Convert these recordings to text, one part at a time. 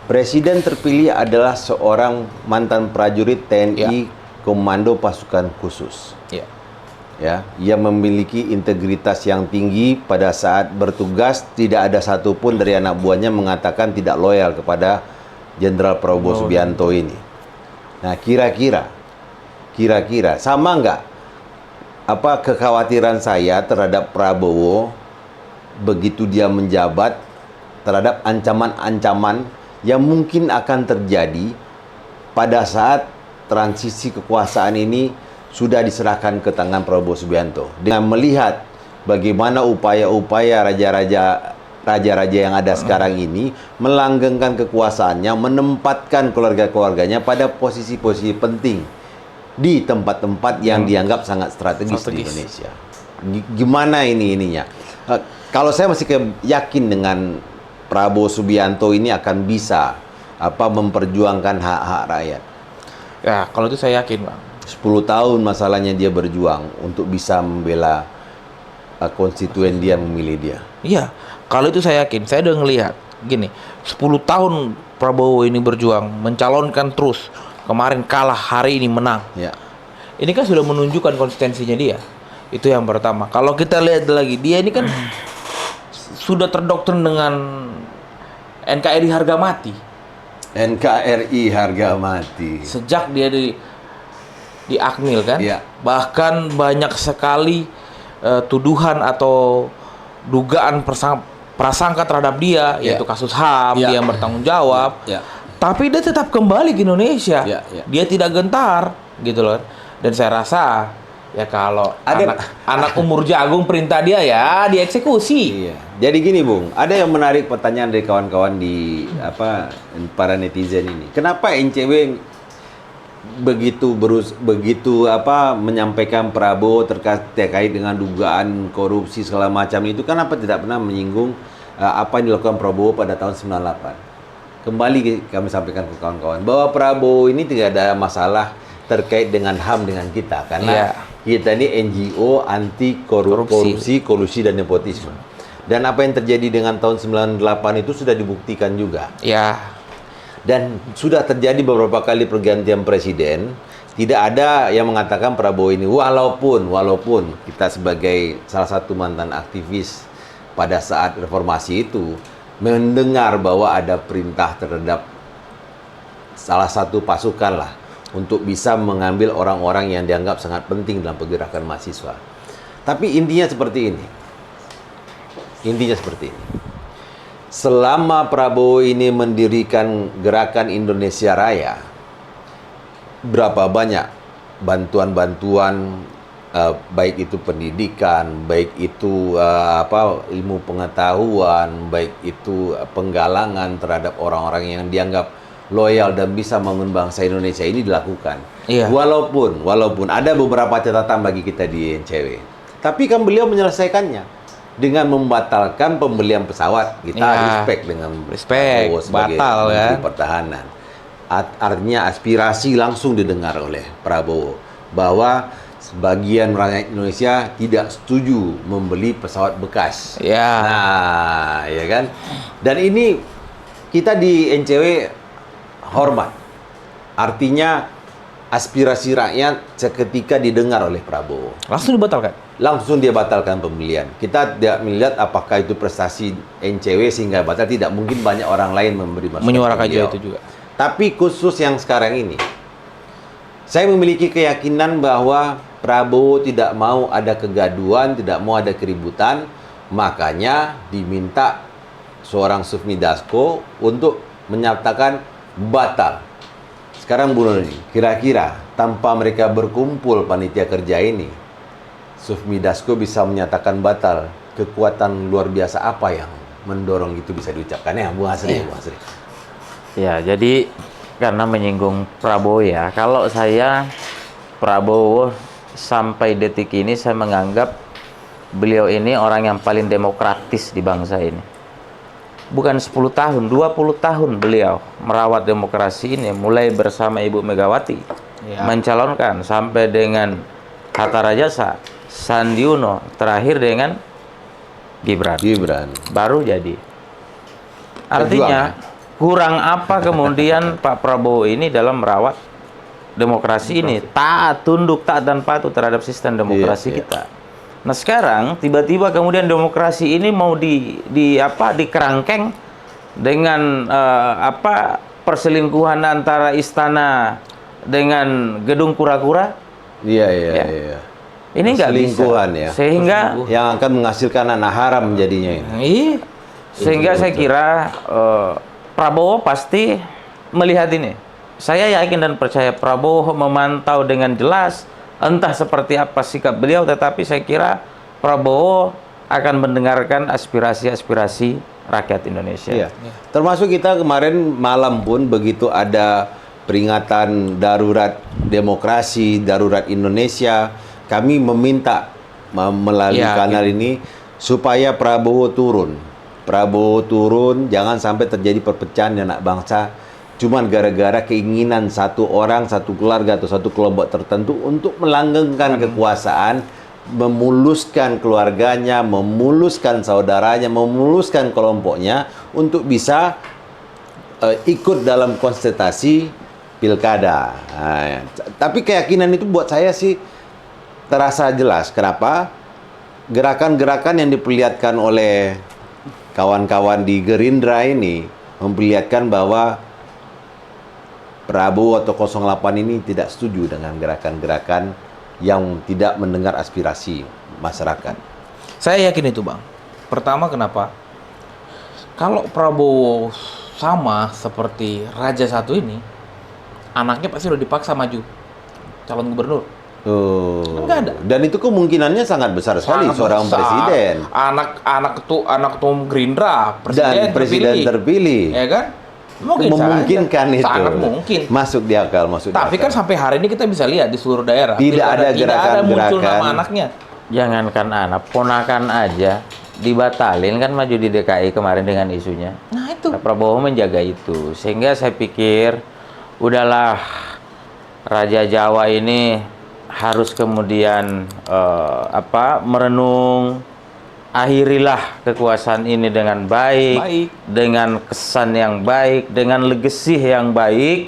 Presiden terpilih adalah seorang mantan prajurit TNI Komando Pasukan Khusus. Ya, yang memiliki integritas yang tinggi pada saat bertugas. Tidak ada satupun dari anak buahnya mengatakan tidak loyal kepada Jenderal Prabowo Subianto ini. Nah, kira-kira sama nggak apa kekhawatiran saya terhadap Prabowo begitu dia menjabat, terhadap ancaman-ancaman yang mungkin akan terjadi pada saat transisi kekuasaan ini sudah diserahkan ke tangan Prabowo Subianto. Dengan melihat bagaimana upaya-upaya raja-raja yang ada sekarang ini melanggengkan kekuasaannya, menempatkan keluarga-keluarganya pada posisi-posisi penting di tempat-tempat yang dianggap sangat strategis di Indonesia. Gimana ininya? Kalau saya masih yakin dengan Prabowo Subianto ini akan bisa memperjuangkan hak-hak rakyat. Ya, kalau itu saya yakin, Bang. 10 tahun masalahnya dia berjuang untuk bisa membela konstituen dia, memilih dia. Iya, kalau itu saya yakin. Saya udah ngelihat gini, 10 tahun Prabowo ini berjuang, mencalonkan terus. Kemarin kalah, hari ini menang. Ya. Ini kan sudah menunjukkan konsistensinya dia. Itu yang pertama. Kalau kita lihat lagi, dia ini kan sudah terdoktrin dengan NKRI harga mati. NKRI harga mati. Sejak dia di Akmil kan, bahkan banyak sekali tuduhan atau dugaan prasangka terhadap dia, yaitu kasus HAM, dia yang bertanggung jawab. Tapi dia tetap kembali ke Indonesia. Dia tidak gentar, gitu loh. Dan saya rasa ya kalau anak umur jagung perintah dia ya dieksekusi. Jadi gini, Bung, ada yang menarik pertanyaan dari kawan-kawan di para netizen ini. Kenapa NCW begitu menyampaikan Prabowo terkait dengan dugaan korupsi segala macam itu, kenapa tidak pernah menyinggung apa yang dilakukan Prabowo pada tahun 98? Kembali kami sampaikan ke kawan-kawan bahwa Prabowo ini tidak ada masalah terkait dengan HAM dengan kita, karena kita ini NGO anti korupsi, kolusi dan nepotisme. Dan apa yang terjadi dengan tahun 98 itu sudah dibuktikan juga. Dan sudah terjadi beberapa kali pergantian presiden, tidak ada yang mengatakan Prabowo ini, walaupun kita sebagai salah satu mantan aktivis pada saat reformasi itu mendengar bahwa ada perintah terhadap salah satu pasukan lah untuk bisa mengambil orang-orang yang dianggap sangat penting dalam pergerakan mahasiswa. Tapi intinya seperti ini. Selama Prabowo ini mendirikan Gerakan Indonesia Raya, berapa banyak bantuan-bantuan, baik itu pendidikan, baik itu ilmu pengetahuan, baik itu penggalangan terhadap orang-orang yang dianggap loyal dan bisa membangun bangsa Indonesia ini dilakukan. Walaupun ada beberapa catatan bagi kita di NCW, tapi kan beliau menyelesaikannya dengan membatalkan pembelian pesawat. Kita respect dengan Prabowo sebagai Menteri Pertahanan. Artinya aspirasi langsung didengar oleh Prabowo bahwa sebagian rakyat Indonesia tidak setuju membeli pesawat bekas. Nah, ya kan? Dan ini kita di NCW hormat. Artinya aspirasi rakyat seketika didengar oleh Prabowo. Langsung dia batalkan pembelian. Kita tidak melihat apakah itu prestasi NCW sehingga batal. Tidak mungkin banyak orang lain memberi masukan. Menyuarakan itu juga. Tapi khusus yang sekarang ini, saya memiliki keyakinan bahwa Prabowo tidak mau ada kegaduhan, tidak mau ada keributan. Makanya diminta seorang Sufmi Dasko untuk menyatakan batal. Sekarang Bu Nurani, kira-kira tanpa mereka berkumpul panitia kerja ini, Sufmi Dasko bisa menyatakan batal. Kekuatan luar biasa apa yang mendorong itu bisa diucapkan? Ya, Bu Hasri. Ya, jadi karena menyinggung Prabowo ya, kalau saya Prabowo sampai detik ini saya menganggap beliau ini orang yang paling demokratis di bangsa ini. Bukan 10 tahun, 20 tahun beliau merawat demokrasi ini, mulai bersama Ibu Megawati mencalonkan sampai dengan Hatta Rajasa, Sandi Uno, terakhir dengan Gibran. Baru jadi. Artinya kurang apa kemudian Pak Prabowo ini dalam merawat demokrasi ini, taat, tunduk, taat dan patuh terhadap sistem demokrasi kita. Nah sekarang tiba-tiba kemudian demokrasi ini mau dikerangkeng dengan perselingkuhan antara istana dengan gedung kura-kura. Iya. Ini nggak bisa. Ya. Sehingga yang akan menghasilkan anak haram jadinya ini. Sehingga saya kira Prabowo pasti melihat ini. Saya yakin dan percaya Prabowo memantau dengan jelas entah seperti apa sikap beliau, tetapi saya kira Prabowo akan mendengarkan aspirasi-aspirasi rakyat Indonesia. Iya. Termasuk kita kemarin malam pun begitu ada peringatan darurat demokrasi, darurat Indonesia, kami meminta melalui kanal ini supaya Prabowo turun. Prabowo turun, jangan sampai terjadi perpecahan di anak bangsa cuman gara-gara keinginan satu orang, satu keluarga atau satu kelompok tertentu untuk melanggengkan kekuasaan, memuluskan keluarganya, memuluskan saudaranya, memuluskan kelompoknya untuk bisa ikut dalam kontestasi pilkada. Nah, tapi keyakinan itu buat saya sih terasa jelas. Kenapa? Gerakan-gerakan yang diperlihatkan oleh kawan-kawan di Gerindra ini memperlihatkan bahwa Prabowo atau 08 ini tidak setuju dengan gerakan-gerakan yang tidak mendengar aspirasi masyarakat. Saya yakin itu, Bang. Pertama, kenapa? Kalau Prabowo sama seperti Raja Satu ini, anaknya pasti udah dipaksa maju calon gubernur. Nggak ada. Dan itu kemungkinannya sangat besar sekali seorang presiden. Anak ketua Gerindra, presiden terpilih. Ya kan? Memungkinkan saja. itu. Sangat mungkin. Masuk di akal, Tapi kan sampai hari ini kita bisa lihat di seluruh daerah tidak ada gerakan-gerakan muncul nama anaknya. Jangankan anak, ponakan aja dibatalin kan maju di DKI kemarin dengan isunya. Nah itu. Prabowo menjaga itu, sehingga saya pikir udahlah Raja Jawa ini harus kemudian merenung. Akhirilah kekuasaan ini dengan baik, dengan kesan yang baik, dengan legacy yang baik,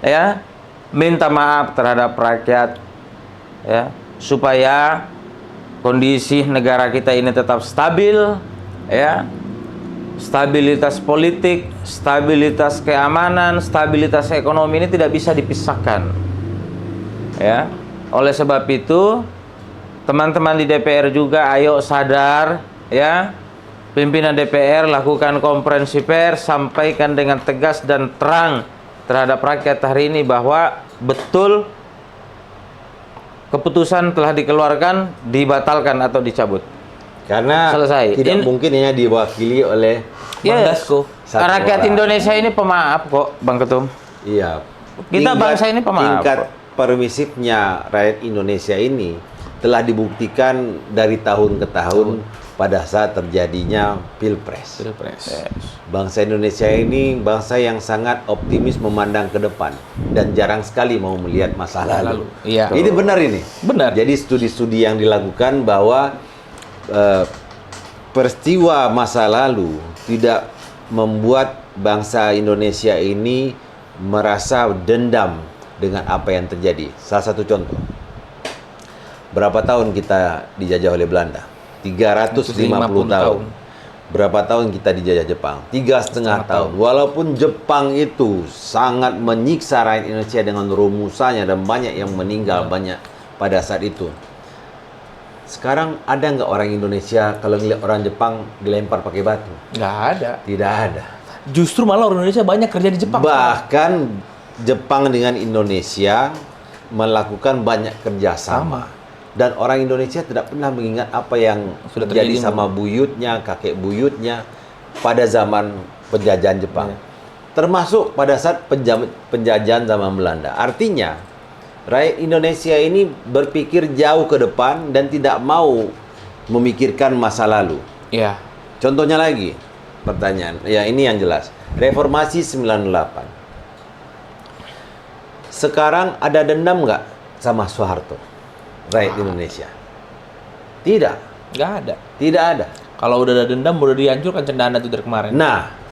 ya. Minta maaf terhadap rakyat, ya, supaya kondisi negara kita ini tetap stabil, ya. Stabilitas politik, stabilitas keamanan, stabilitas ekonomi ini tidak bisa dipisahkan, ya. Oleh sebab itu, teman-teman di DPR juga ayo sadar, ya. Pimpinan DPR lakukan konferensi pers, sampaikan dengan tegas dan terang terhadap rakyat hari ini bahwa betul keputusan telah dikeluarkan, dibatalkan atau dicabut. Karena selesai. Tidak mungkin hanya diwakili oleh Bang Dasko. Rakyat Indonesia ini pemaaf kok, Bang Ketum. Iya. Kita bangsa ini pemaaf. Tingkat permisifnya rakyat Indonesia ini telah dibuktikan dari tahun ke tahun pada saat terjadinya Pilpres. Bangsa Indonesia ini bangsa yang sangat optimis memandang ke depan dan jarang sekali mau melihat masa lalu. Iya. Ini benar ini. Benar. Jadi studi-studi yang dilakukan bahwa peristiwa masa lalu tidak membuat bangsa Indonesia ini merasa dendam dengan apa yang terjadi. Salah satu contoh. Berapa tahun kita dijajah oleh Belanda? 350 tahun. Berapa tahun kita dijajah Jepang? 3,5 tahun. Walaupun Jepang itu sangat menyiksa rakyat Indonesia dengan rumusannya dan banyak yang meninggal, banyak pada saat itu. Sekarang ada nggak orang Indonesia kalau ngeliat orang Jepang dilempar pakai batu? Nggak ada. Tidak ada. Justru malah orang Indonesia banyak kerja di Jepang. Bahkan Jepang dengan Indonesia melakukan banyak kerjasama. Dan orang Indonesia tidak pernah mengingat apa yang sudah terjadi sama buyutnya, kakek buyutnya pada zaman penjajahan Jepang. Termasuk pada saat penjajahan zaman Belanda. Artinya, rakyat Indonesia ini berpikir jauh ke depan dan tidak mau memikirkan masa lalu. Iya. Contohnya lagi, pertanyaan. Ya, ini yang jelas. Reformasi 98. Sekarang ada dendam nggak sama Soeharto? Rakyat Indonesia. Tidak. Nggak ada. Tidak ada. Kalau udah ada dendam, udah dihancurkan cendana itu dari kemarin. Nah,